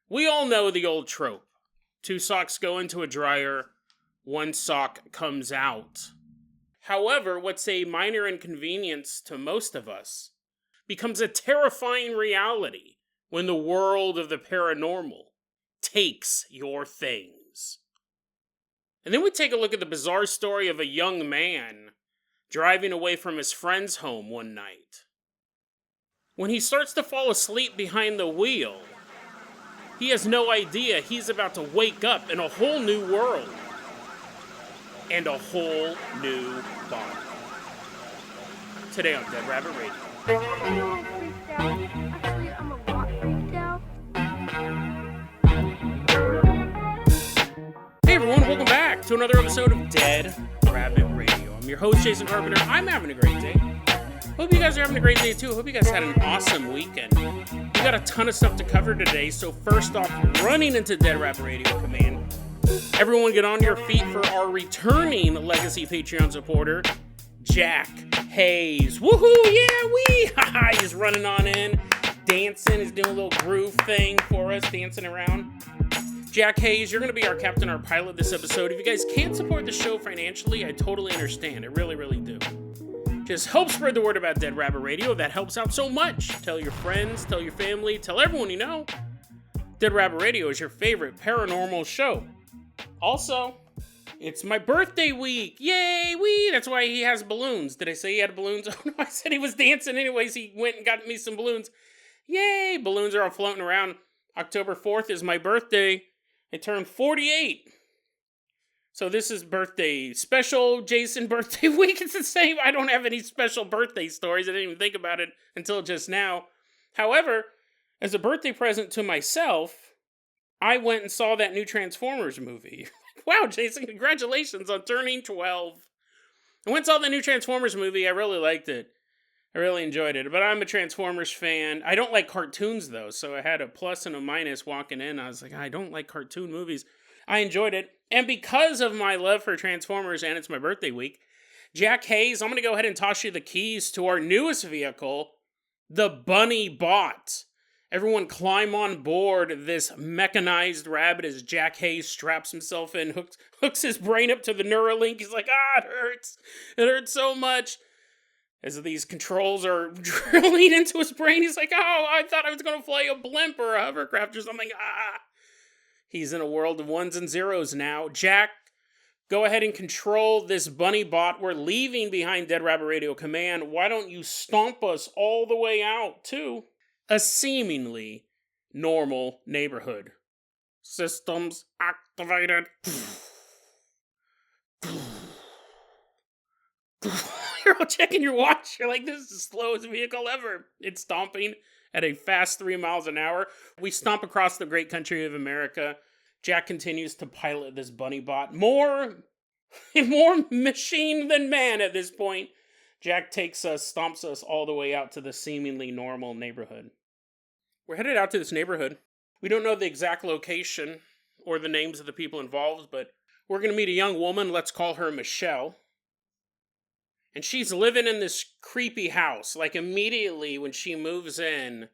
We all know the old trope. 2 socks go into a dryer, 1 sock comes out. However, what's a minor inconvenience to most of us becomes a terrifying reality when the world of the paranormal takes your things. And then we take a look at the bizarre story of a young man driving away from his friend's home one night. When he starts to fall asleep behind the wheel, he has no idea he's about to wake up in a whole new world and a whole new body. Today on Dead Rabbit Radio. Actually, I'm a lot freaked out. Hey everyone, welcome back to another episode of Dead Rabbit Radio. I'm your host, Jason Carpenter. I'm having a great day. Hope you guys are having a great day too. Hope you guys had an awesome weekend. We got a ton of stuff to cover today, so first off, running into Dead Rabbit Radio Command, everyone get on your feet for our returning Legacy Patreon supporter, Jack Hayes. Woohoo, yeah, wee! Haha, he's running on in, dancing, he's doing a little groove thing for us, dancing around. Jack Hayes, you're going to be our captain, our pilot this episode. If you guys can't support the show financially, I totally understand. I really, really do. Just help spread the word about Dead Rabbit Radio. That helps out so much. Tell your friends, tell your family, tell everyone you know. Dead Rabbit Radio is your favorite paranormal show. Also, it's my birthday week. Yay, wee! That's why he has balloons. Did I say he had balloons? Oh no, I said he was dancing anyways. He went and got me some balloons. Yay! Balloons are all floating around. October 4th is my birthday. I turned 48. So this is birthday special Jason birthday week. It's the same. I don't have any special birthday stories. I didn't even think about it until just now. However, as a birthday present to myself, I went and saw that new Transformers movie. Wow, Jason, congratulations on turning 12. I went and saw the new Transformers movie. I really liked it. I really enjoyed it. But I'm a Transformers fan. I don't like cartoons, though. So I had a plus and a minus walking in. I was like, I don't like cartoon movies. I enjoyed it. And because of my love for Transformers and it's my birthday week, Jack Hayes, I'm going to go ahead and toss you the keys to our newest vehicle, the Bunny Bot. Everyone climb on board this mechanized rabbit as Jack Hayes straps himself in, hooks his brain up to the Neuralink. He's like, it hurts. It hurts so much. As these controls are drilling into his brain, he's like, I thought I was going to fly a blimp or a hovercraft or something. He's in a world of ones and zeros now. Jack, go ahead and control this bunny bot. We're leaving behind Dead Rabbit Radio Command. Why don't you stomp us all the way out to a seemingly normal neighborhood? Systems activated. You're all checking your watch. You're like, this is the slowest vehicle ever. It's stomping at a fast 3 miles an hour. We stomp across the great country of America. Jack continues to pilot this bunny bot. More machine than man at this point. Jack stomps us all the way out to the seemingly normal neighborhood. We're headed out to this neighborhood. We don't know the exact location or the names of the people involved, but we're going to meet a young woman. Let's call her Michelle. And she's living in this creepy house. Like, immediately when she moves in,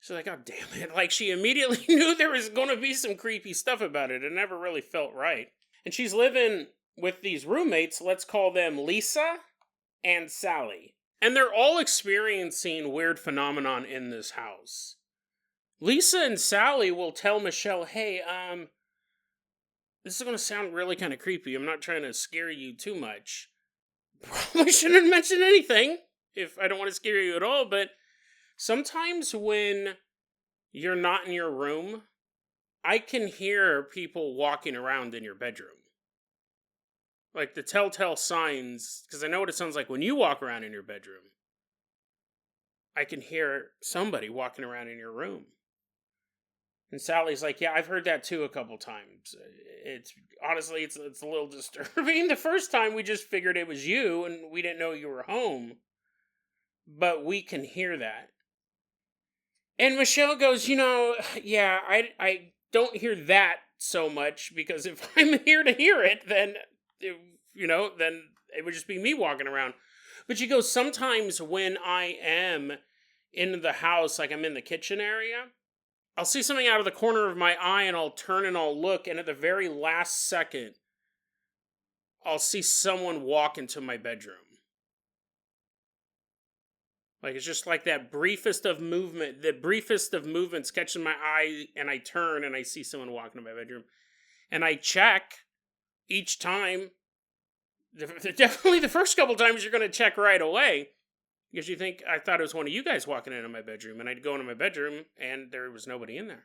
she's like, oh, damn it. Like, she immediately knew there was going to be some creepy stuff about it. It never really felt right. And she's living with these roommates. Let's call them Lisa and Sally. And they're all experiencing weird phenomenon in this house. Lisa and Sally will tell Michelle, hey, this is going to sound really kind of creepy. I'm not trying to scare you too much. Probably shouldn't mention anything if I don't want to scare you at all, but sometimes when you're not in your room, I can hear people walking around in your bedroom. Like the telltale signs, because I know what it sounds like when you walk around in your bedroom. I can hear somebody walking around in your room. And Sally's like, yeah, I've heard that too a couple times. It's honestly, it's a little disturbing. The first time we just figured it was you and we didn't know you were home. But we can hear that. And Michelle goes, yeah, I don't hear that so much because if I'm here to hear it, then it would just be me walking around. But she goes, sometimes when I am in the house, like I'm in the kitchen area, I'll see something out of the corner of my eye and I'll turn and I'll look, and at the very last second, I'll see someone walk into my bedroom. Like, it's just like that briefest of movements catching my eye, and I turn and I see someone walk into my bedroom. And I check each time. Definitely the first couple times you're going to check right away. Because you think, I thought it was one of you guys walking into my bedroom. And I'd go into my bedroom and there was nobody in there.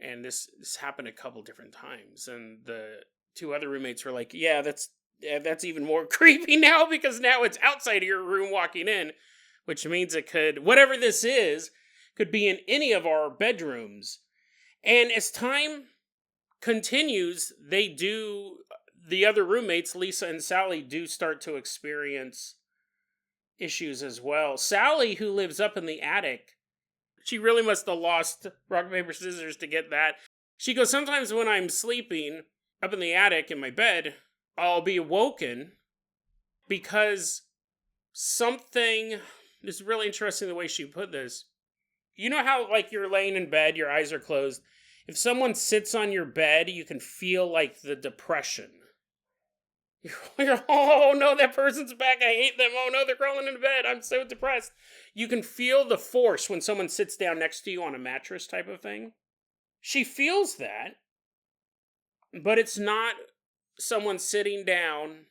And this happened a couple different times. And the two other roommates were like, yeah, that's even more creepy now, because now it's outside of your room walking in. Which means it could, whatever this is, could be in any of our bedrooms. And as time continues, the other roommates, Lisa and Sally, do start to experience issues as well. Sally, who lives up in the attic, she really must have lost rock, paper, scissors to get that. She goes, sometimes when I'm sleeping up in the attic in my bed, I'll be awoken because something... This is really interesting the way she put this. You know how, like, you're laying in bed, your eyes are closed. If someone sits on your bed, you can feel, like, the depression. You're, oh, no, that person's back. I hate them. Oh, no, they're crawling into bed. I'm so depressed. You can feel the force when someone sits down next to you on a mattress type of thing. She feels that, but it's not someone sitting down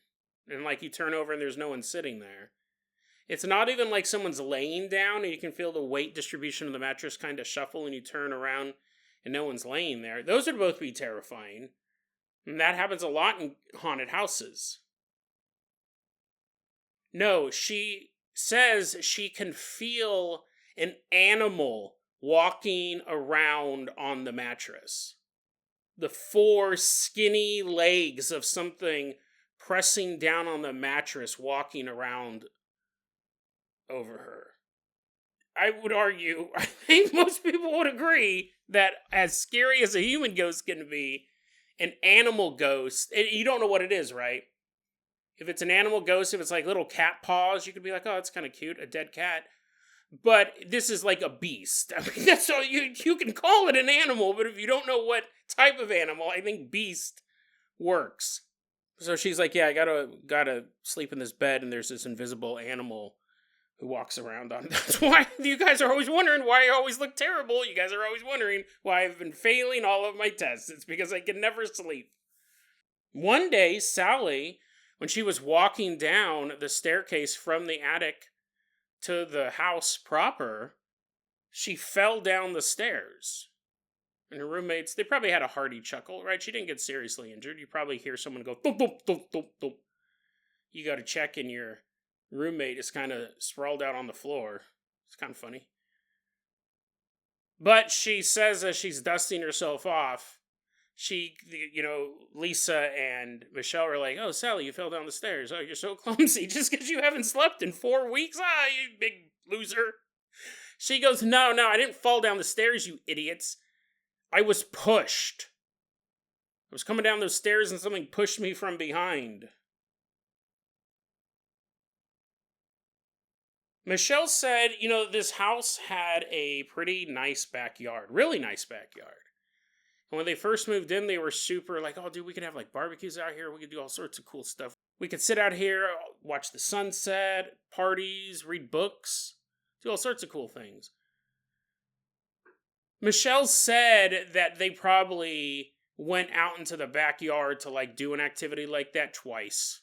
and, like, you turn over and there's no one sitting there. It's not even like someone's laying down and you can feel the weight distribution of the mattress kind of shuffle and you turn around and no one's laying there. Those would both be terrifying. And that happens a lot in haunted houses. No, she says she can feel an animal walking around on the mattress. The 4 skinny legs of something pressing down on the mattress, walking around over her. I would argue, I think most people would agree, that as scary as a human ghost can be, an animal ghost, you don't know what it is, right? If it's an animal ghost, if it's like little cat paws, you could be like, oh, it's kind of cute, a dead cat. But this is like a beast. I mean, that's all you can call it an animal, but if you don't know what type of animal, I think beast works. So she's like, yeah, I gotta sleep in this bed, and there's this invisible animal who walks around on. That's why you guys are always wondering why I always look terrible. You guys are always wondering why I've been failing all of my tests. It's because I can never sleep. One day, Sally, when she was walking down the staircase from the attic to the house proper, she fell down the stairs. And her roommates, they probably had a hearty chuckle, right? She didn't get seriously injured. You probably hear someone go, thump, thump, thump, thump, thump. You go to check and your roommate is kind of sprawled out on the floor. It's kind of funny. But she says as she's dusting herself off, Lisa and Michelle are like, oh, Sally, you fell down the stairs. Oh, you're so clumsy just because you haven't slept in 4 weeks. Ah, you big loser. She goes, no, I didn't fall down the stairs, you idiots. I was pushed. I was coming down those stairs and something pushed me from behind. Michelle said, this house had a pretty nice backyard. Really nice backyard. And when they first moved in, they were super like, oh, dude, we could have like barbecues out here. We could do all sorts of cool stuff. We could sit out here, watch the sunset, parties, read books, do all sorts of cool things. Michelle said that they probably went out into the backyard to like do an activity like that twice.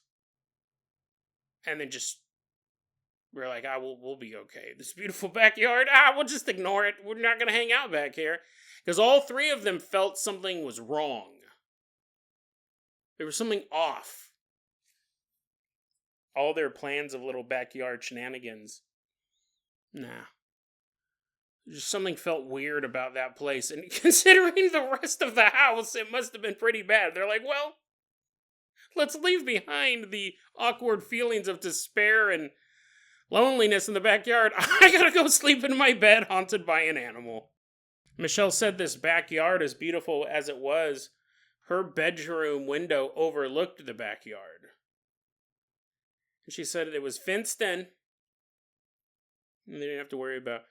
And then just we're like, we'll be okay. This beautiful backyard, we'll just ignore it. We're not going to hang out back here. Because all 3 of them felt something was wrong. There was something off. All their plans of little backyard shenanigans. Nah. Just something felt weird about that place. And considering the rest of the house, it must have been pretty bad. They're like, well, let's leave behind the awkward feelings of despair and loneliness in the backyard. I gotta go sleep in my bed haunted by an animal. Michelle said this backyard, as beautiful as it was, her bedroom window overlooked the backyard. And she said it was fenced in. And they didn't have to worry about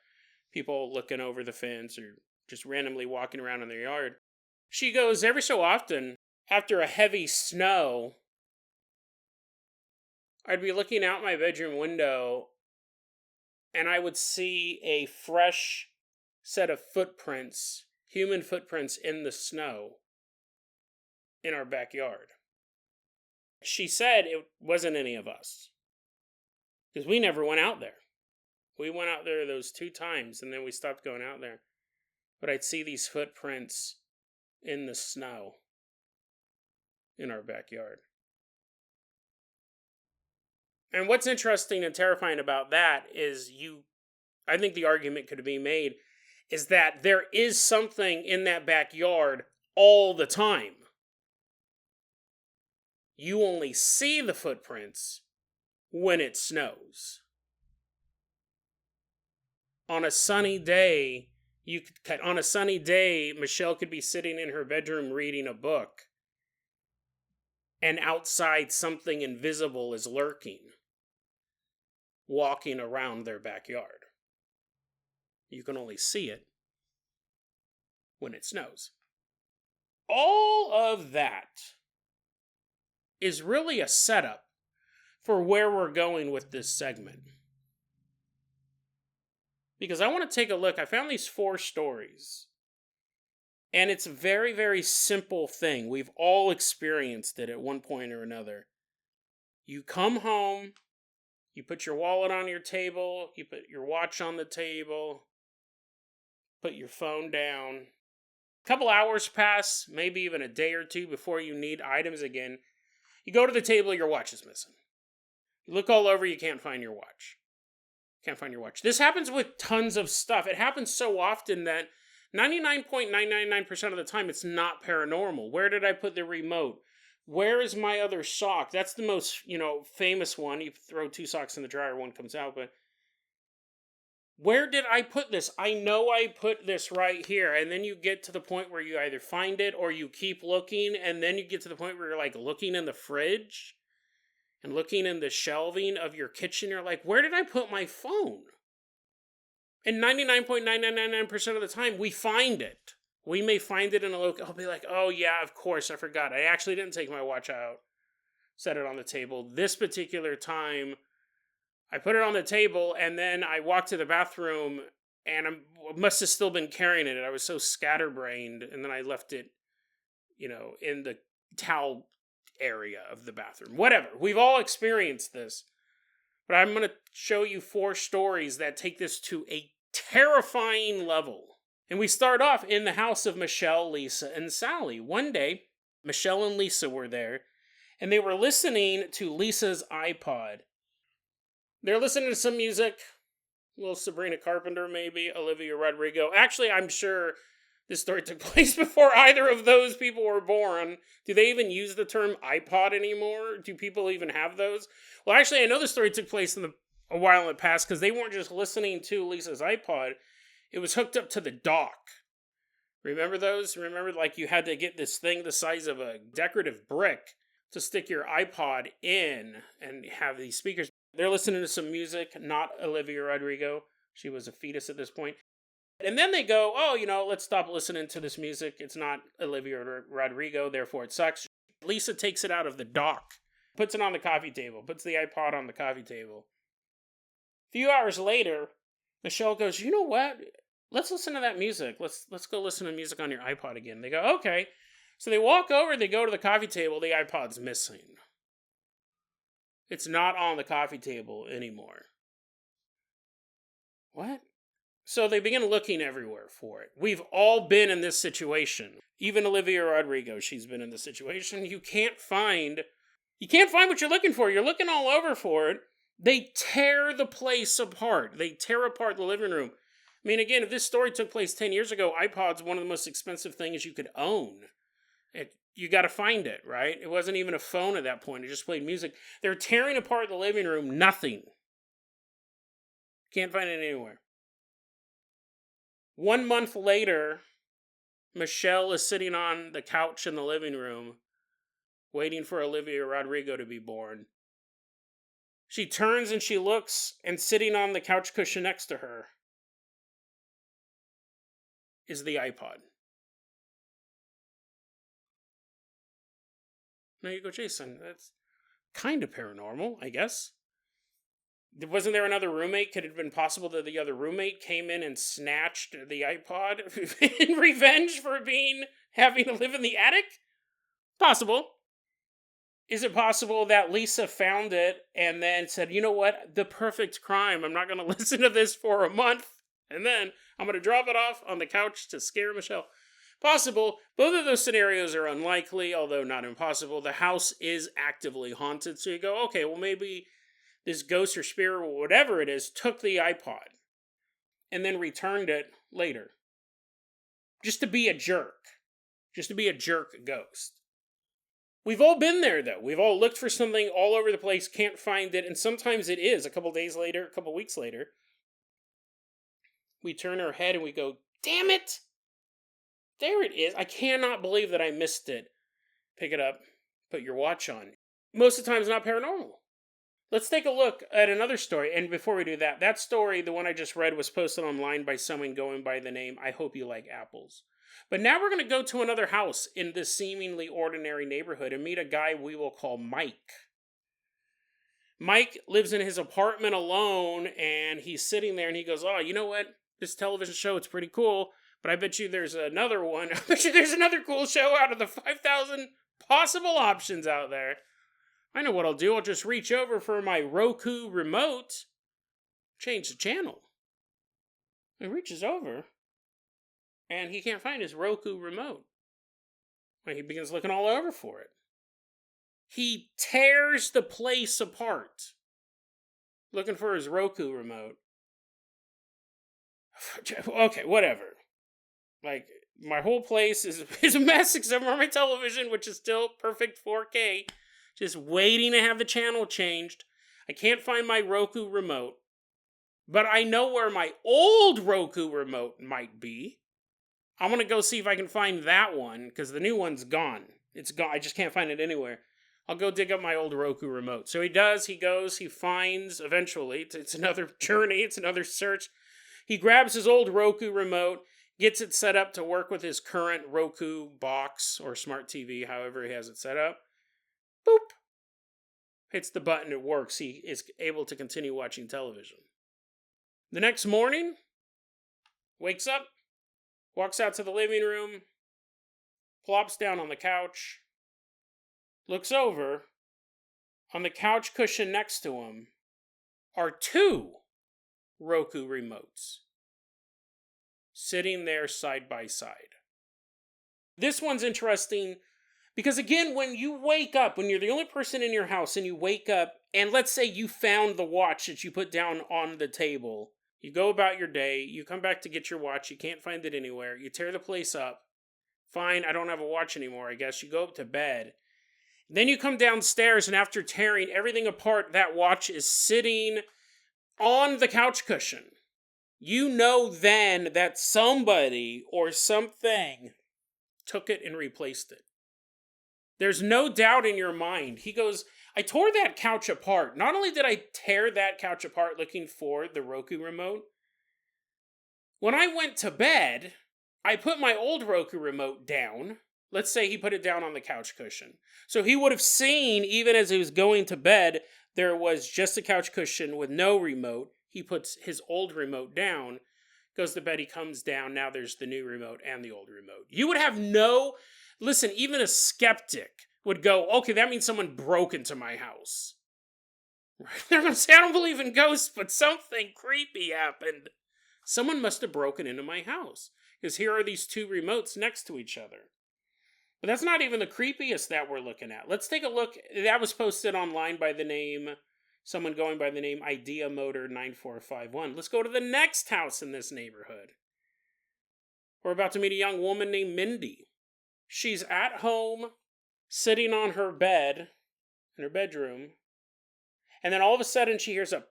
people looking over the fence or just randomly walking around in their yard. She goes, every so often, after a heavy snow, I'd be looking out my bedroom window and I would see a fresh set of footprints, human footprints in the snow in our backyard. She said it wasn't any of us because we never went out there. We went out there those 2 times and then we stopped going out there. But I'd see these footprints in the snow in our backyard. And what's interesting and terrifying about that is I think the argument could be made, is that there is something in that backyard all the time. You only see the footprints when it snows. On a sunny day, Michelle could be sitting in her bedroom reading a book, and outside something invisible is lurking, walking around their backyard. You can only see it when it snows. All of that is really a setup for where we're going with this segment. Because I want to take a look. I found these 4 stories. And it's a very, very simple thing. We've all experienced it at one point or another. You come home, you put your wallet on your table, you put your watch on the table, put your phone down. A couple hours pass, maybe even a day or 2 before you need items again. You go to the table, your watch is missing. You look all over, you can't find your watch. Can't find your watch. This happens with tons of stuff. It happens so often that 99.999% of the time it's not paranormal. Where did I put the remote? Where is my other sock? That's the most, famous one. You throw 2 socks in the dryer, one comes out, but where did I put this? I know I put this right here. And then you get to the point where you either find it or you keep looking, and then you get to the point where you're like looking in the fridge and looking in the shelving of your kitchen. You're like, where did I put my phone? And 99.9999% of the time, we find it. We may find it in a local. I'll be like, oh yeah, of course, I forgot. I actually didn't take my watch out. Set it on the table. This particular time, I put it on the table, and then I walked to the bathroom, and I must have still been carrying it. I was so scatterbrained, and then I left it, in the towel area of the bathroom. Whatever. We've all experienced this. But I'm going to show you 4 stories that take this to a terrifying level. And we start off in the house of Michelle, Lisa, and Sally. One day, Michelle and Lisa were there, and they were listening to Lisa's iPod. They're listening to some music, a little Sabrina Carpenter maybe, Olivia Rodrigo. Actually, I'm sure this story took place before either of those people were born. Do they even use the term iPod anymore? Do people even have those? Well, actually, I know the story took place a while in the past because they weren't just listening to Lisa's iPod. It was hooked up to the dock. Remember those? Remember, you had to get this thing the size of a decorative brick to stick your iPod in and have these speakers. They're listening to some music, not Olivia Rodrigo. She was a fetus at this point. And then they go, let's stop listening to this music. It's not Olivia Rodrigo, therefore it sucks. Lisa takes it out of the dock, puts it on the coffee table, puts the iPod on the coffee table. A few hours later, Michelle goes, you know what? Let's listen to that music. Let's go listen to music on your iPod again. They go, okay. So they walk over, they go to the coffee table, the iPod's missing. It's not on the coffee table anymore. What? So they begin looking everywhere for it. We've all been in this situation. Even Olivia Rodrigo, she's been in this situation. You can't find what you're looking for. You're looking all over for it. They tear the place apart. They tear apart the living room. I mean, again, if this story took place 10 years ago, iPod's one of the most expensive things you could own. You got to find it, right? It wasn't even a phone at that point. It just played music. They're tearing apart the living room. Nothing. Can't find it anywhere. 1 month later, Michelle is sitting on the couch in the living room, waiting for Olivia Rodrigo to be born. She turns and she looks, and sitting on the couch cushion next to her is the iPod. Now you go, Jason, that's kind of paranormal, I guess. Wasn't there another roommate? Could it have been possible that the other roommate came in and snatched the iPod in revenge for having to live in the attic? Possible. Is it possible that Lisa found it and then said, you know what, the perfect crime, I'm not going to listen to this for a month, and then I'm going to drop it off on the couch to scare Michelle? Possible. Both of those scenarios are unlikely, although not impossible. The house is actively haunted, so you go, okay, well maybe this ghost or spirit or whatever it is took the iPod and then returned it later. Just to be a jerk. Just to be a jerk ghost. We've all been there, though. We've all looked for something all over the place, can't find it, and sometimes it is a couple days later, a couple weeks later. We turn our head and we go, damn it! There it is. I cannot believe that I missed it. Pick it up, put your watch on. Most of the time, it's not paranormal. Let's take a look at another story. And before we do that, that story, the one I just read, was posted online by someone going by the name I Hope You Like Apples. But now we're going to go to another house in this seemingly ordinary neighborhood and meet a guy we will call Mike. Mike lives in his apartment alone, and he's sitting there, and he goes, oh, you know what? This television show, it's pretty cool, but I bet you there's another one. I bet you there's another cool show out of the 5,000 possible options out there. I know what I'll do. I'll just reach over for my Roku remote, change the channel. He reaches over, and he can't find his Roku remote. And he begins looking all over for it. He tears the place apart, looking for his Roku remote. Okay, whatever. Like, my whole place is a mess except for my television, which is still perfect 4K. Just waiting to have the channel changed. I can't find my Roku remote. But I know where my old Roku remote might be. I'm going to go see if I can find that one, because the new one's gone. It's gone. I just can't find it anywhere. I'll go dig up my old Roku remote. So he does. He goes. He finds, eventually. It's another journey. It's another search. He grabs his old Roku remote, gets it set up to work with his current Roku box or smart TV, however he has it set up. Boop. Hits the button, it works. He is able to continue watching television. The next morning, wakes up, walks out to the living room, plops down on the couch, looks over. On the couch cushion next to him are 2 Roku remotes, sitting there side by side. This one's interesting because, again, when you wake up, when you're the only person in your house and you wake up, and let's say you found the watch that you put down on the table, you go about your day, you come back to get your watch, you can't find it anywhere, you tear the place up, fine, I don't have a watch anymore, I guess, you go up to bed. Then you come downstairs, and after tearing everything apart, that watch is sitting on the couch cushion. You know then that somebody or something took it and replaced it. There's no doubt in your mind. He goes, I tore that couch apart. Not only did I tear that couch apart looking for the Roku remote, when I went to bed, I put my old Roku remote down. Let's say he put it down on the couch cushion. So he would have seen, even as he was going to bed, there was just a couch cushion with no remote. He puts his old remote down, goes to bed, he comes down, now there's the new remote and the old remote. You would have no... Listen, even a skeptic would go, okay, that means someone broke into my house. They're going to say, I don't believe in ghosts, but something creepy happened. Someone must have broken into my house, because here are these 2 remotes next to each other. But that's not even the creepiest that we're looking at. Let's take a look. That was posted online by someone going by the name Idea Motor 9451. Let's go to the next house in this neighborhood. We're about to meet a young woman named Mindy. She's at home, sitting on her bed, in her bedroom, and then all of a sudden she hears a...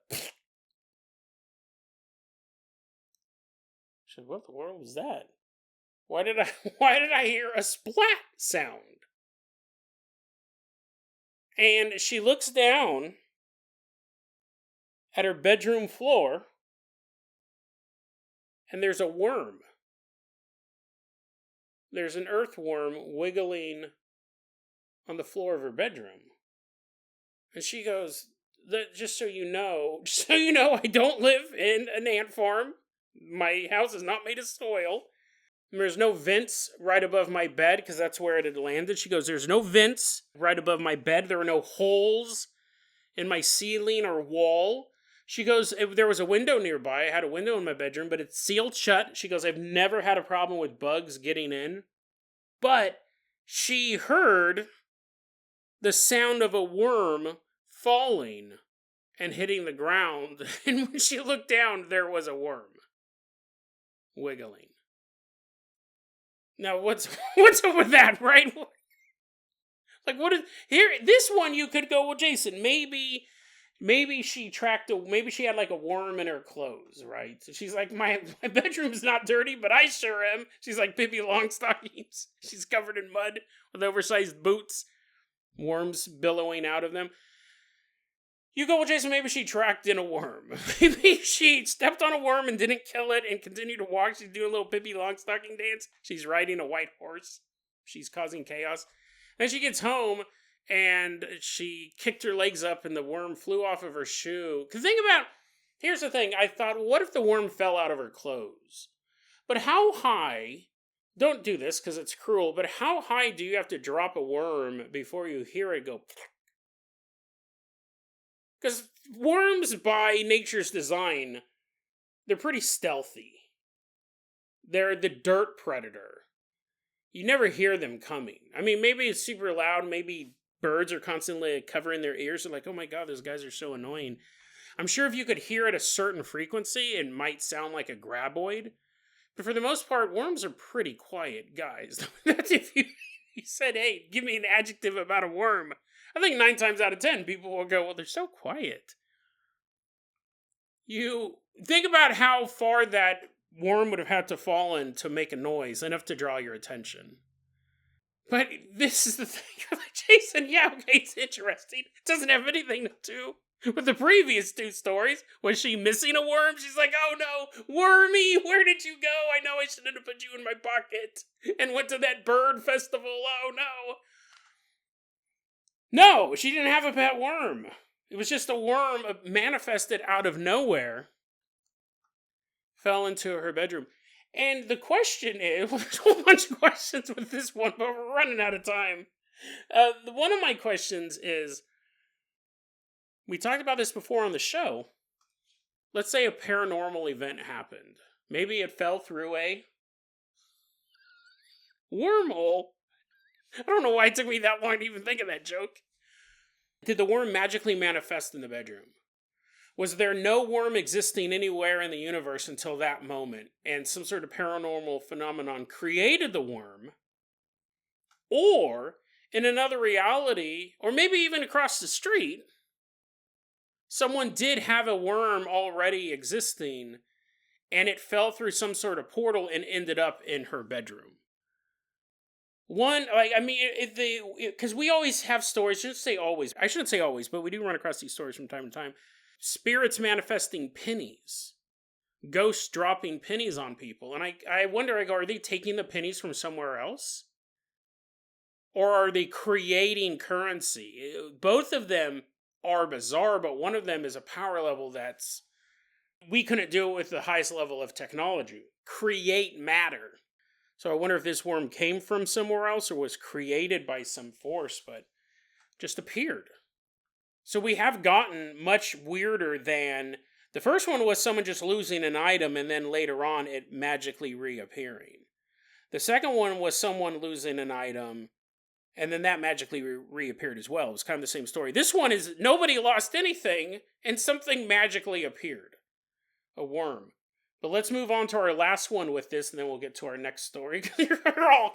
She said, what the world was that? Why did I hear a splat sound? And she looks down at her bedroom floor, and there's a worm there's an earthworm wiggling on the floor of her bedroom. And she goes, just so you know, I don't live in an ant farm. My house is not made of soil. And there's no vents right above my bed, because that's where it had landed. She goes, there's no vents right above my bed. There are no holes in my ceiling or wall. She goes, there was a window nearby. I had a window in my bedroom, but it's sealed shut. She goes, I've never had a problem with bugs getting in. But she heard the sound of a worm falling and hitting the ground. And when she looked down, there was a worm wiggling. Now, what's up with that, right? Like, what is here? This one you could go, well, Jason, maybe she maybe she had like a worm in her clothes, right? So she's like, my bedroom's not dirty, but I sure am. She's like Pippi Longstockings. She's covered in mud with oversized boots, worms billowing out of them. You go, well, Jason, maybe she tracked in a worm. Maybe she stepped on a worm and didn't kill it and continued to walk. She's doing a little Pippi Longstocking dance. She's riding a white horse. She's causing chaos. Then she gets home and she kicked her legs up and the worm flew off of her shoe. Because here's the thing. I thought, what if the worm fell out of her clothes? But how high, don't do this because it's cruel, but how high do you have to drop a worm before you hear it go? Because worms, by nature's design, they're pretty stealthy. They're the dirt predator. You never hear them coming. I mean, maybe it's super loud. Maybe birds are constantly covering their ears. They're like, oh my god, those guys are so annoying. I'm sure if you could hear at a certain frequency, it might sound like a graboid. But for the most part, worms are pretty quiet guys. That's if you said, hey, give me an adjective about a worm. I think 9 times out of 10, people will go, well, they're so quiet. You think about how far that worm would have had to fall in to make a noise, enough to draw your attention. But this is the thing. Like, Jason, yeah, okay, it's interesting. It doesn't have anything to do with the previous 2 stories. Was she missing a worm? She's like, oh no, Wormy, where did you go? I know I shouldn't have put you in my pocket and went to that bird festival. Oh no. No, she didn't have a pet worm. It was just a worm manifested out of nowhere. Fell into her bedroom. And the question is, well, there's a whole bunch of questions with this one, but we're running out of time. One of my questions is, we talked about this before on the show. Let's say a paranormal event happened. Maybe it fell through a wormhole. I don't know why it took me that long to even think of that joke. Did the worm magically manifest in the bedroom? Was there no worm existing anywhere in the universe until that moment, and some sort of paranormal phenomenon created the worm? Or, in another reality, or maybe even across the street, someone did have a worm already existing, and it fell through some sort of portal and ended up in her bedroom. Because we always have stories, I shouldn't say always, but we do run across these stories from time to time. Spirits manifesting pennies. Ghosts dropping pennies on people. And I wonder, are they taking the pennies from somewhere else? Or are they creating currency? Both of them are bizarre, but one of them is a power level that's... we couldn't do it with the highest level of technology. Create matter. So I wonder if this worm came from somewhere else or was created by some force, but just appeared. So we have gotten much weirder than... the first one was someone just losing an item and then later on it magically reappearing. The second one was someone losing an item and then that magically reappeared as well. It was kind of the same story. This one is nobody lost anything and something magically appeared. A worm. But let's move on to our last one with this, and then we'll get to our next story. You're all...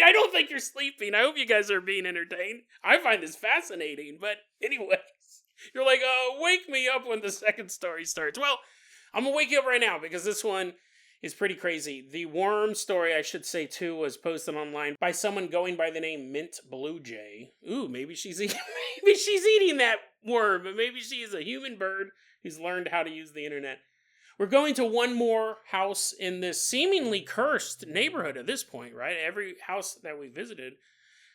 I don't think you're sleeping. I hope you guys are being entertained. I find this fascinating. But anyways, you're like, wake me up when the second story starts. Well, I'm going to wake you up right now, because this one is pretty crazy. The worm story, I should say, too, was posted online by someone going by the name Mint Blue Jay. Ooh, maybe she's eating that worm, but maybe she is a human bird who's learned how to use the internet. We're going to one more house in this seemingly cursed neighborhood at this point, right? Every house that we visited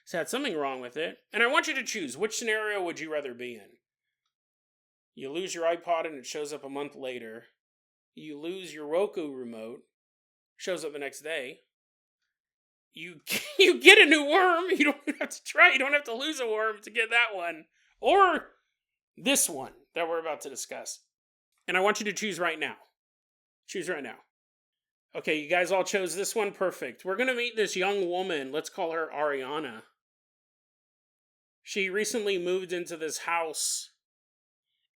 has had something wrong with it. And I want you to choose, which scenario would you rather be in? You lose your iPod and it shows up a month later. You lose your Roku remote, shows up the next day. You get a new worm. You don't have to try. You don't have to lose a worm to get that one. Or this one that we're about to discuss. And I want you to choose right now. Choose right now. Okay, you guys all chose this one. Perfect. We're going to meet this young woman. Let's call her Ariana. She recently moved into this house.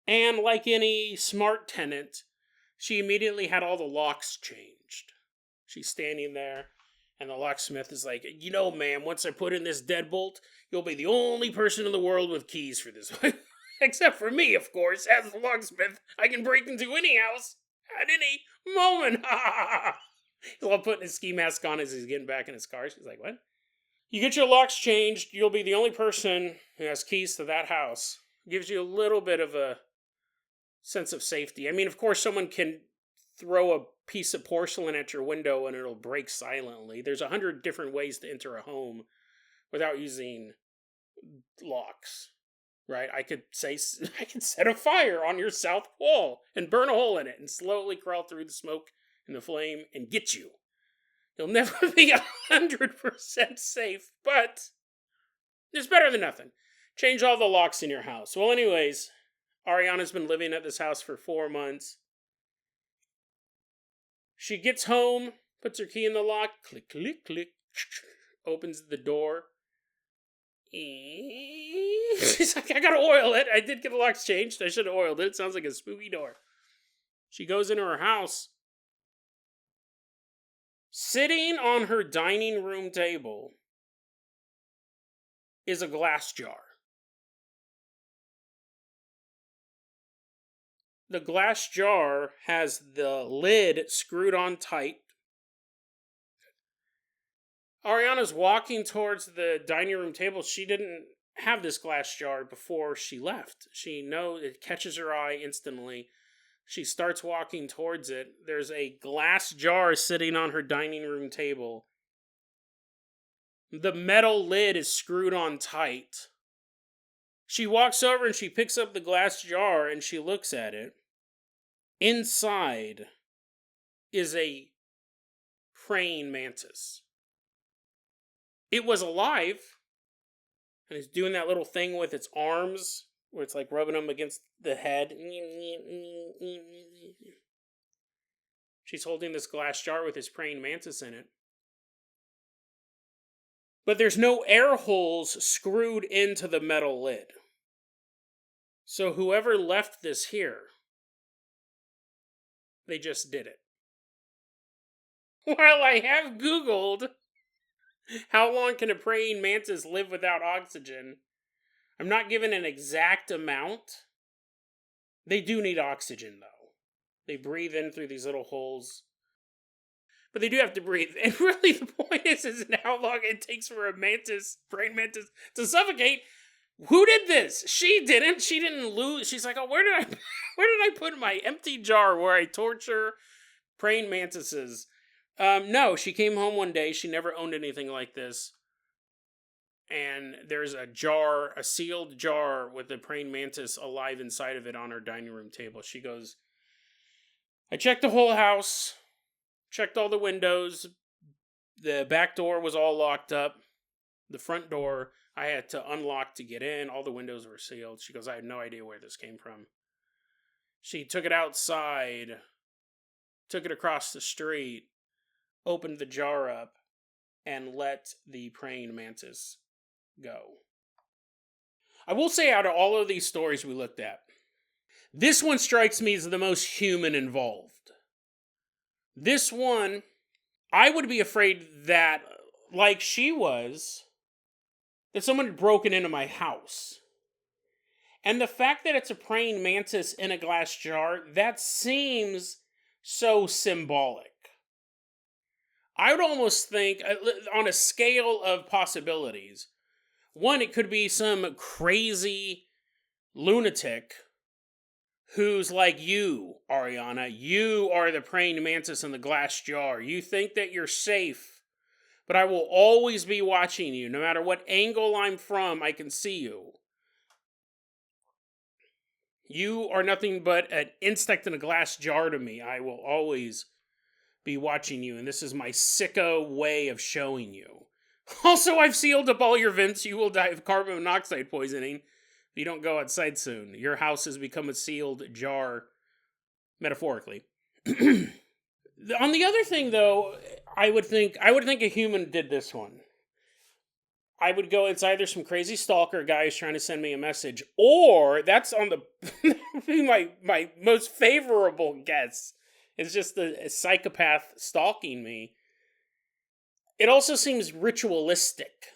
And like any smart tenant, she immediately had all the locks changed. She's standing there, and the locksmith is like, you know, ma'am, once I put in this deadbolt, you'll be the only person in the world with keys for this. Except for me, of course. As the locksmith, I can break into any house at any moment. He's all putting his ski mask on as he's getting back in his car. She's like, what? You get your locks changed, you'll be the only person who has keys to that house. Gives you a little bit of a sense of safety. I mean, of course, someone can throw a piece of porcelain at your window and it'll break silently. There's 100 different ways to enter a home without using locks, right? I could set a fire on your south wall and burn a hole in it and slowly crawl through the smoke and the flame and get you. You'll never be 100% safe, but it's better than nothing. Change all the locks in your house. Well, anyways, Ariana's been living at this house for 4 months. She gets home, puts her key in the lock, click, click, click, opens the door. She's like, I gotta oil it. I did get the locks changed. I should have oiled it. It sounds like a spooky door. She goes into her house. Sitting on her dining room table is a glass jar. The glass jar has the lid screwed on tight. Ariana's walking towards the dining room table. She didn't have this glass jar before she left. She knows it catches her eye instantly. She starts walking towards it. There's a glass jar sitting on her dining room table. The metal lid is screwed on tight. She walks over and she picks up the glass jar and she looks at it. Inside is a praying mantis. It was alive and it's doing that little thing with its arms where it's like rubbing them against the head. She's holding this glass jar with this praying mantis in it. But there's no air holes screwed into the metal lid. So whoever left this here, they just did it. While I have Googled how long can a praying mantis live without oxygen, I'm not given an exact amount. They do need oxygen, though. They breathe in through these little holes. But they do have to breathe. And really the point is how long it takes for a praying mantis, to suffocate. Who did this? She didn't. She didn't lose. She's like, oh, where did I put my empty jar where I torture praying mantises? No, she came home one day. She never owned anything like this. And there's a sealed jar with a praying mantis alive inside of it on her dining room table. She goes, I checked the whole house, checked all the windows. The back door was all locked up. The front door, I had to unlock to get in. All the windows were sealed. She goes, I had no idea where this came from. She took it outside, took it across the street, opened the jar up, and let the praying mantis go. I will say, out of all of these stories we looked at, this one strikes me as the most human involved. This one, I would be afraid that, like she was, that someone had broken into my house. And the fact that it's a praying mantis in a glass jar, that seems so symbolic. I would almost think, on a scale of possibilities, one, it could be some crazy lunatic who's like you, Ariana. You are the praying mantis in the glass jar. You think that you're safe, but I will always be watching you. No matter what angle I'm from, I can see you. You are nothing but an insect in a glass jar to me. I will always be watching you, and this is my sicko way of showing you. Also, I've sealed up all your vents. You will die of carbon monoxide poisoning if you don't go outside soon. Your house has become a sealed jar, metaphorically. On the other thing, though, I would think a human did this one. I would go, it's either some crazy stalker guy who's trying to send me a message, or that's on the my most favorable guess. It's just a psychopath stalking me. It also seems ritualistic.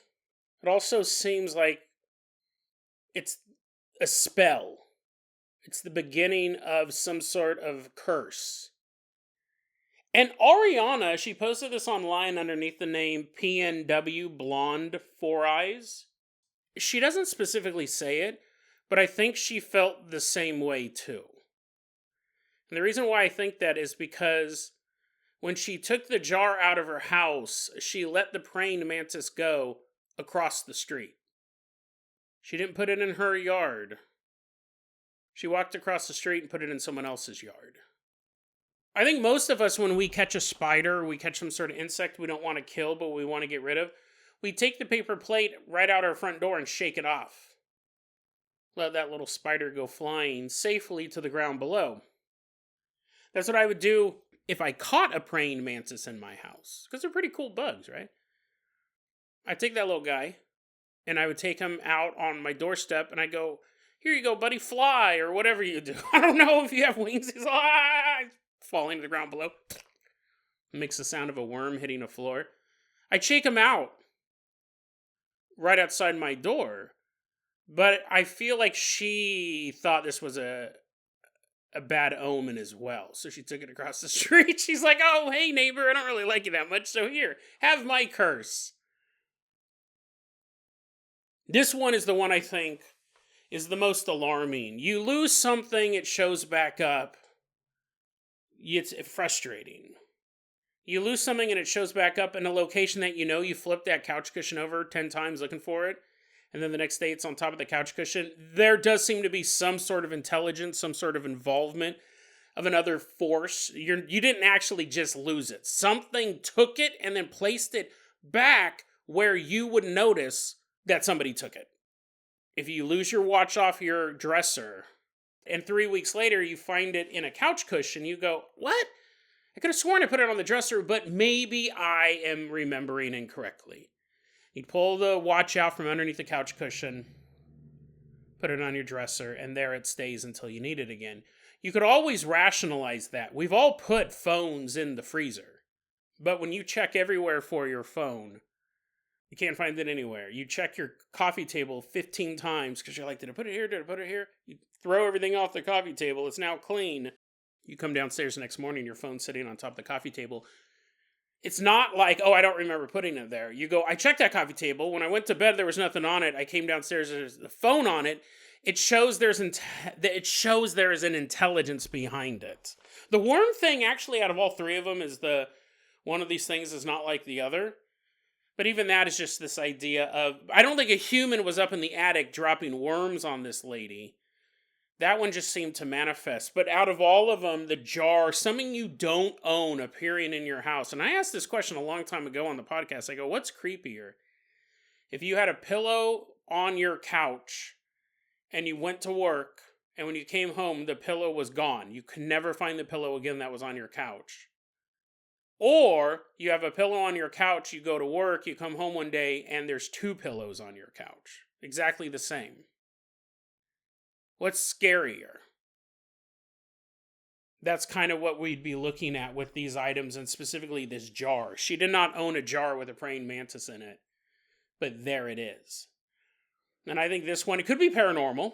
It also seems like it's a spell. It's the beginning of some sort of curse. And Ariana, she posted this online underneath the name PNW Blonde 4 Eyes. She doesn't specifically say it, but I think she felt the same way too. And the reason why I think that is because when she took the jar out of her house, she let the praying mantis go across the street. She didn't put it in her yard. She walked across the street and put it in someone else's yard. I think most of us, when we catch a spider, we catch some sort of insect we don't want to kill, but we want to get rid of, we take the paper plate right out our front door and shake it off. Let that little spider go flying safely to the ground below. That's what I would do if I caught a praying mantis in my house. Because they're pretty cool bugs, right? I'd take that little guy, and I would take him out on my doorstep, and I go, here you go, buddy, fly, or whatever you do. I don't know if you have wings. He's falling to the ground below. Makes the sound of a worm hitting a floor. I'd shake him out right outside my door. But I feel like she thought this was a bad omen as well. So she took it across the street. She's like, oh, hey, neighbor, I don't really like you that much. So here, have my curse. This one is the one I think is the most alarming. You lose something, it shows back up. It's frustrating. You lose something and it shows back up in a location that you know you flipped that couch cushion over 10 times looking for it, and then the next day it's on top of the couch cushion. There does seem to be some sort of intelligence, some sort of involvement of another force. You didn't actually just lose it. Something took it and then placed it back where you would notice that somebody took it. If you lose your watch off your dresser, and 3 weeks later, you find it in a couch cushion. You go, what? I could have sworn I put it on the dresser, but maybe I am remembering incorrectly. You'd pull the watch out from underneath the couch cushion, put it on your dresser, and there it stays until you need it again. You could always rationalize that. We've all put phones in the freezer. But when you check everywhere for your phone, you can't find it anywhere. You check your coffee table 15 times because you're like, did I put it here? Did I put it here? You throw everything off the coffee table. It's now clean. You come downstairs the next morning, your phone's sitting on top of the coffee table. It's not like, oh, I don't remember putting it there. You go, I checked that coffee table. When I went to bed, there was nothing on it. I came downstairs, there's the phone on it. It shows there is an intelligence behind it. The worm thing, actually, out of all three of them, is one of these things is not like the other. But even that is just this idea of, I don't think a human was up in the attic dropping worms on this lady. That one just seemed to manifest. But out of all of them, the jar, something you don't own appearing in your house. And I asked this question a long time ago on the podcast. I go, what's creepier? If you had a pillow on your couch and you went to work, and when you came home, the pillow was gone. You could never find the pillow again that was on your couch. Or you have a pillow on your couch, you go to work, you come home one day, and there's 2 pillows on your couch. Exactly the same. What's scarier? That's kind of what we'd be looking at with these items, and specifically this jar. She did not own a jar with a praying mantis in it, but there it is. And I think this one, it could be paranormal.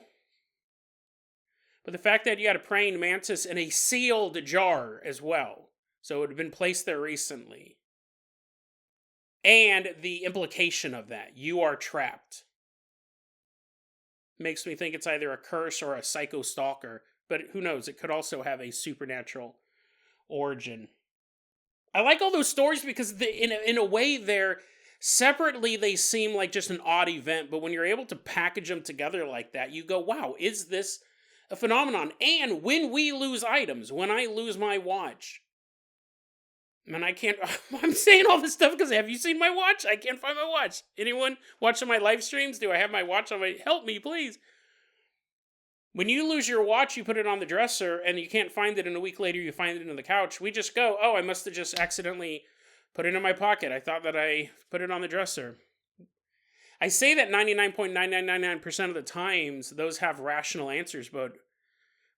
But the fact that you had a praying mantis in a sealed jar as well. So it had been placed there recently. And the implication of that, you are trapped. Makes me think it's either a curse or a psycho stalker But who knows? It could also have a supernatural origin. I like all those stories because in a way they're separately they seem like just an odd event, but when you're able to package them together like that, you go, wow, is this a phenomenon? And when we lose items, when I lose my watch, and I can't, I'm saying all this stuff because have you seen my watch? I can't find my watch. Anyone watching my live streams? Do I have my watch on my, help me please. When you lose your watch, you put it on the dresser, and you can't find it, and a week later you find it in the couch. We just go, oh, I must have just accidentally put it in my pocket. I thought that I put it on the dresser. I say that 99.9999% of the times, those have rational answers, but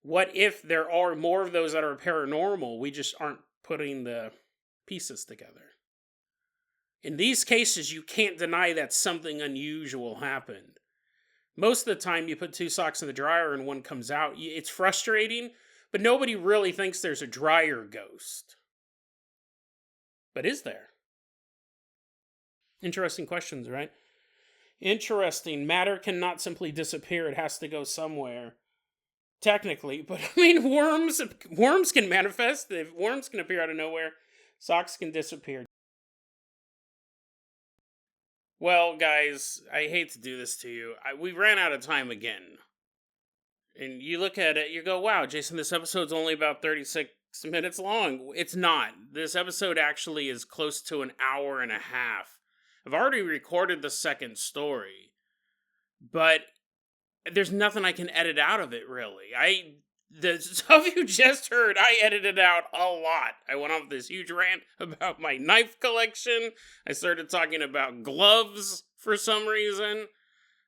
what if there are more of those that are paranormal? We just aren't putting the pieces together. In these cases, you can't deny that something unusual happened. Most of the time, you put 2 socks in the dryer and one comes out. It's frustrating, but nobody really thinks there's a dryer ghost. But is there? Interesting questions, right? Interesting. Matter cannot simply disappear. It has to go somewhere. Technically. But, I mean, worms can manifest. If worms can appear out of nowhere, socks can disappear. Well, guys, I hate to do this to you. We ran out of time again. And you look at it, you go, wow, Jason, this episode's only about 36 minutes long. It's not. This episode actually is close to an hour and a half. I've already recorded the second story. But there's nothing I can edit out of it, really. The stuff you just heard, I edited out a lot. I went off this huge rant about my knife collection. I started talking about gloves for some reason.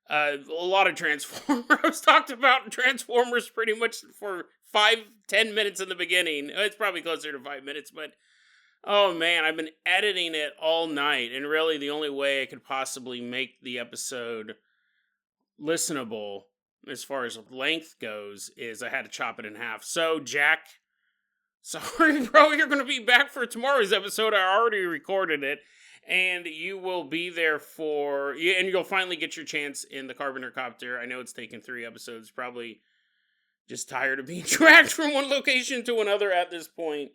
A lot of Transformers. Talked about Transformers pretty much for 5-10 minutes in the beginning. It's probably closer to 5 minutes, but oh man, I've been editing it all night. And really the only way I could possibly make the episode listenable as far as length goes, is I had to chop it in half. So, Jack, sorry, bro, you're going to be back for tomorrow's episode. I already recorded it, and you will be there and you'll finally get your chance in the Carpenter Copter. I know it's taken 3 episodes, probably just tired of being dragged from one location to another at this point.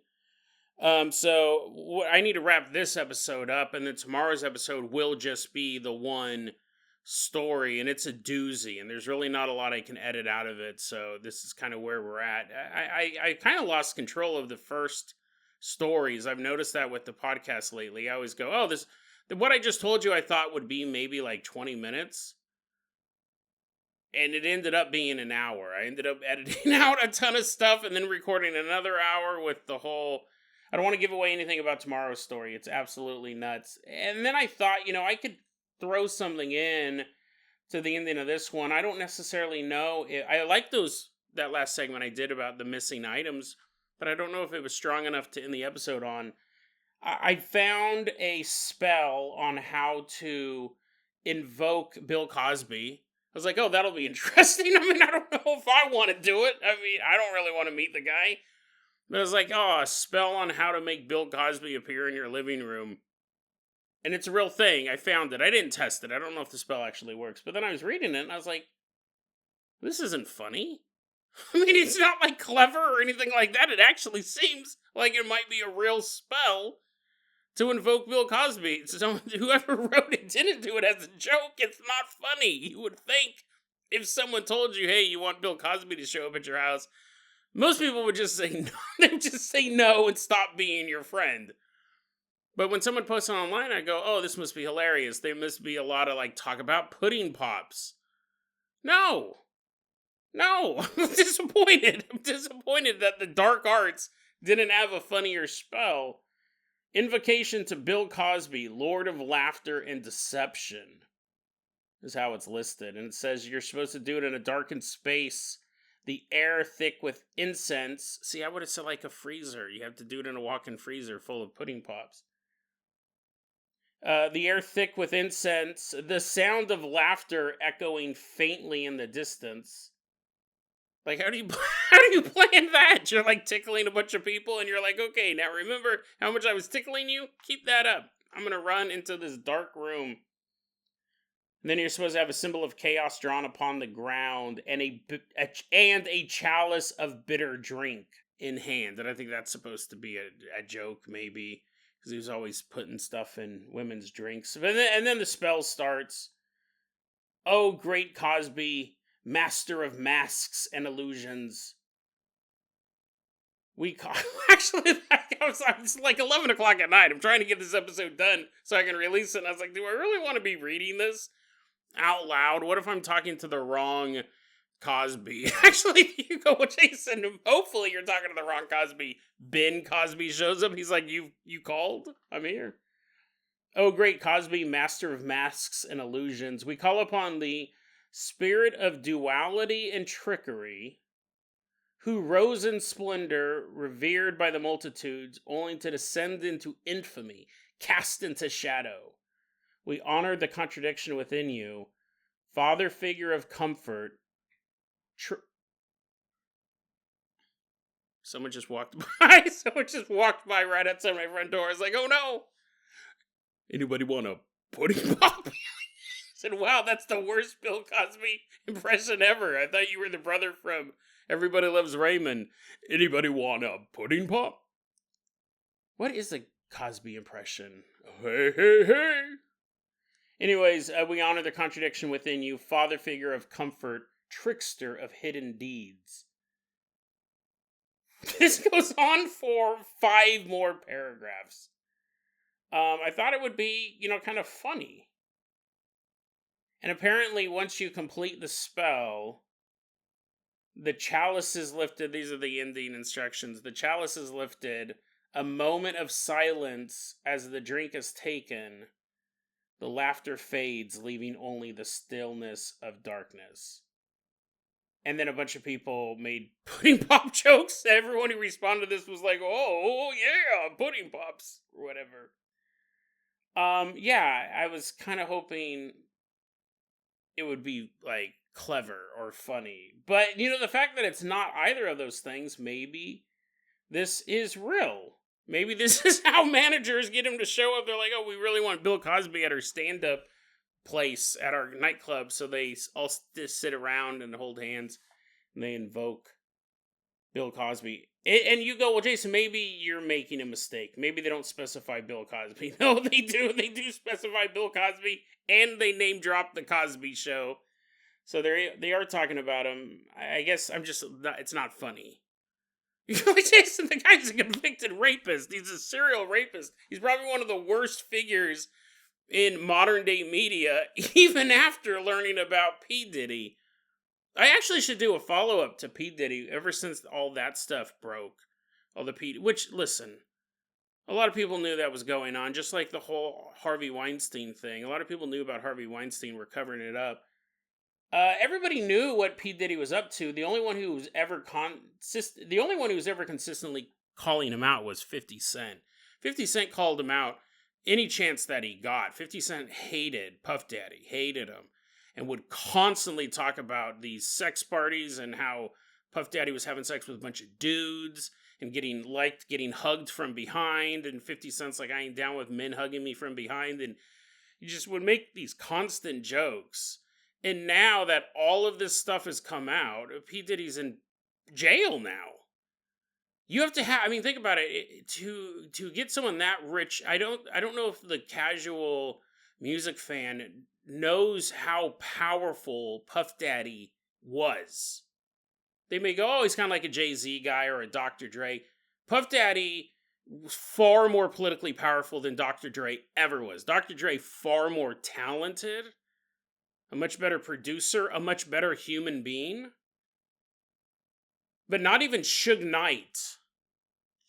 So, I need to wrap this episode up, and then tomorrow's episode will just be the one story, and it's a doozy, and there's really not a lot I can edit out of it, so this is kind of where we're at. I kind of lost control of the first stories. I've noticed that with the podcast lately. I always go, oh, what I just told you I thought would be maybe like 20 minutes, and it ended up being an hour. I ended up editing out a ton of stuff and then recording another hour with the whole, I don't want to give away anything about tomorrow's story. It's absolutely nuts. And then I thought, I could throw something in to the ending of this one. I don't necessarily know. I like that last segment I did about the missing items, but I don't know if it was strong enough to end the episode on. I found a spell on how to invoke Bill Cosby. I was like, oh, that'll be interesting. I mean, I don't know if I want to do it. I mean, I don't really want to meet the guy. But I was like, oh, a spell on how to make Bill Cosby appear in your living room. And it's a real thing. I found it. I didn't test it. I don't know if the spell actually works. But then I was reading it, and I was like, this isn't funny. I mean, it's not, like, clever or anything like that. It actually seems like it might be a real spell to invoke Bill Cosby. So whoever wrote it didn't do it as a joke. It's not funny. You would think if someone told you, hey, you want Bill Cosby to show up at your house, most people would just say no. They would just say no and stop being your friend. But when someone posts it online, I go, oh, this must be hilarious. There must be a lot of, like, talk about pudding pops. No. I'm disappointed. I'm disappointed that the dark arts didn't have a funnier spell. Invocation to Bill Cosby, Lord of Laughter and Deception, is how it's listed. And it says you're supposed to do it in a darkened space, the air thick with incense. See, I would have said like a freezer. You have to do it in a walk-in freezer full of pudding pops. The air thick with incense, the sound of laughter echoing faintly in the distance. Like, how do you plan that? You're like tickling a bunch of people and you're like, okay, now remember how much I was tickling you? Keep that up. I'm going to run into this dark room. And then you're supposed to have a symbol of chaos drawn upon the ground and a chalice of bitter drink in hand. And I think that's supposed to be a joke, maybe, because he was always putting stuff in women's drinks. And then the spell starts. Oh, great Cosby, master of masks and illusions. Actually, it's like 11 o'clock at night. I'm trying to get this episode done so I can release it. And I was like, do I really want to be reading this out loud? What if I'm talking to the wrong Cosby? Actually, you go, well, Jason, hopefully you're talking to the wrong Cosby. Ben Cosby shows up. He's like, you called? I'm here. Oh, great Cosby, master of masks and illusions. We call upon the spirit of duality and trickery, who rose in splendor, revered by the multitudes, only to descend into infamy, cast into shadow. We honor the contradiction within you, father figure of comfort. Someone just walked by. Someone just walked by right outside my front door. I was like, oh no! Anybody want a pudding pop? I said, wow, that's the worst Bill Cosby impression ever. I thought you were the brother from Everybody Loves Raymond. Anybody want a pudding pop? What is a Cosby impression? Hey, hey, hey. Anyways, we honor the contradiction within you, father figure of comfort, trickster of hidden deeds. This goes on for 5 more paragraphs. I thought it would be, kind of funny. And apparently, once you complete the spell, the chalice is lifted. These are the ending instructions. The chalice is lifted. A moment of silence as the drink is taken. The laughter fades, leaving only the stillness of darkness. And then a bunch of people made pudding pop jokes. Everyone who responded to this was like, oh yeah, pudding pops, or whatever. Yeah, I was kind of hoping it would be, like, clever or funny. But, the fact that it's not either of those things, maybe this is real. Maybe this is how managers get him to show up. They're like, oh, we really want Bill Cosby at our stand-up place at our nightclub. So they all just sit around and hold hands, and they invoke Bill Cosby. And you go, well, Jason, maybe you're making a mistake. Maybe they don't specify Bill Cosby. No, they do. They do specify Bill Cosby, and they name drop the Cosby Show. So they are talking about him. I guess it's not funny. You're like, Jason, the guy's a convicted rapist. He's a serial rapist. He's probably one of the worst figures in modern day media, even after learning about P. Diddy. I actually should do a follow-up to P. Diddy ever since all that stuff broke. Which, listen, a lot of people knew that was going on, just like the whole Harvey Weinstein thing. A lot of people knew about Harvey Weinstein, were covering it up. Everybody knew what P. Diddy was up to. The only one who was ever consistently calling him out was 50 Cent. 50 Cent called him out any chance that he got. 50 Cent hated Puff Daddy, hated him, and would constantly talk about these sex parties and how Puff Daddy was having sex with a bunch of dudes and getting hugged from behind, and 50 Cent's like, I ain't down with men hugging me from behind, and he just would make these constant jokes. And now that all of this stuff has come out, P. Diddy's in jail now. You have to think about it. To get someone that rich, I don't know if the casual music fan knows how powerful Puff Daddy was. They may go, oh, he's kind of like a Jay-Z guy or a Dr. Dre. Puff Daddy was far more politically powerful than Dr. Dre ever was. Dr. Dre far more talented, a much better producer, a much better human being. But not even Suge Knight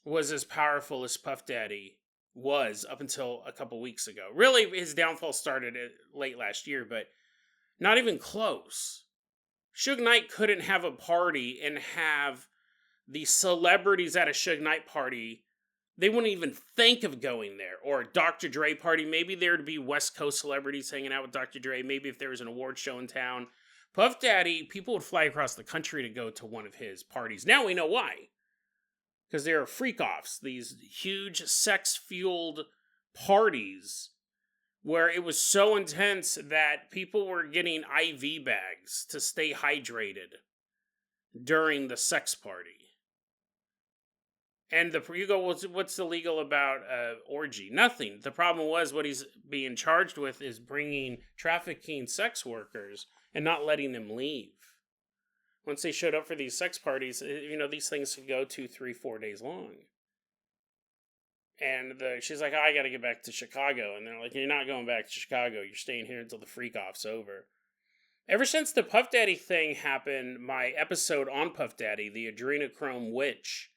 was as powerful as Puff Daddy was up until a couple weeks ago. Really, his downfall started late last year, but not even close. Suge Knight couldn't have a party and have the celebrities at a Suge Knight party. They wouldn't even think of going there. Or a Dr. Dre party. Maybe there'd be West Coast celebrities hanging out with Dr. Dre. Maybe if there was an award show in town. Puff Daddy, people would fly across the country to go to one of his parties. Now we know why. Because there are freak-offs. These huge sex-fueled parties where it was so intense that people were getting IV bags to stay hydrated during the sex party. And you go, what's illegal about orgy? Nothing. The problem was what he's being charged with is trafficking sex workers and not letting them leave. Once they showed up for these sex parties, these things could go 2, 3, 4 days long. And she's like, I got to get back to Chicago. And they're like, you're not going back to Chicago. You're staying here until the freak-off's over. Ever since the Puff Daddy thing happened, my episode on Puff Daddy, the Adrenochrome Witch,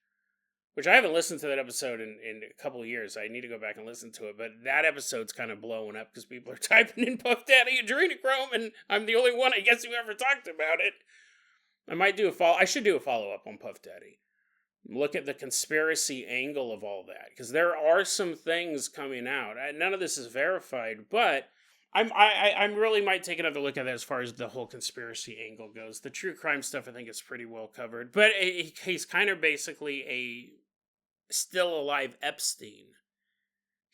which I haven't listened to that episode in a couple of years. I need to go back and listen to it. But that episode's kind of blowing up because people are typing in Puff Daddy Adrenochrome, and I'm the only one, I guess, who ever talked about it. I should do a follow-up on Puff Daddy. Look at the conspiracy angle of all that. Because there are some things coming out. None of this is verified, but I really might take another look at that as far as the whole conspiracy angle goes. The true crime stuff, I think, is pretty well covered. But he's kind of basically a still alive Epstein.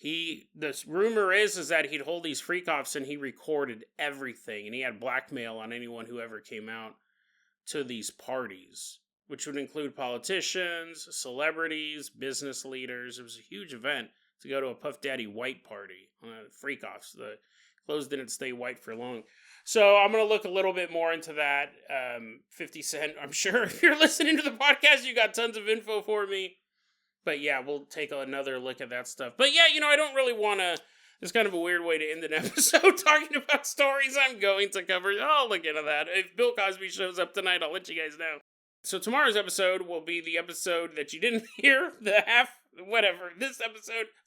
The rumor is that he'd hold these freak-offs and he recorded everything. And he had blackmail on anyone who ever came out to these parties, which would include politicians, celebrities, business leaders. It was a huge event to go to a Puff Daddy white party. Freak-offs. The clothes didn't stay white for long. So I'm going to look a little bit more into that. 50 Cent, I'm sure if you're listening to the podcast, you got tons of info for me. But yeah, we'll take another look at that stuff. But yeah, I don't really want to... It's kind of a weird way to end an episode talking about stories I'm going to cover. I'll look into that. If Bill Cosby shows up tonight, I'll let you guys know. So tomorrow's episode will be the episode that you didn't hear, the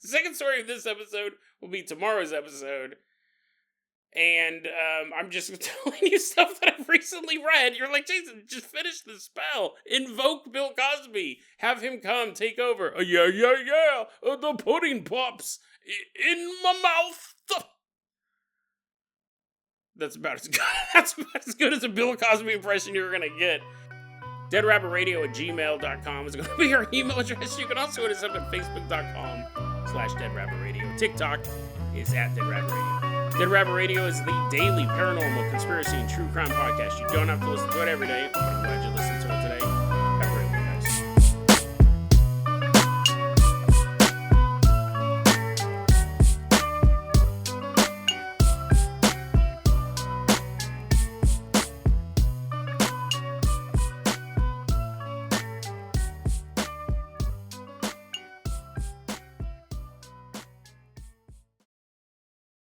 second story of this episode will be tomorrow's episode. And I'm just telling you stuff that I've recently read. You're like, Jason, just finish the spell. Invoke Bill Cosby. Have him come take over. Yeah. The pudding pops in my mouth. That's about as good as a Bill Cosby impression you're going to get. DeadRabbitRadio@gmail.com is going to be our email address. You can also hit us up at Facebook.com/DeadRabbitRadio. TikTok is @DeadRabbitRadio. Dead Rabbit Radio is the daily paranormal conspiracy and true crime podcast. You don't have to listen to it every day, but I'm glad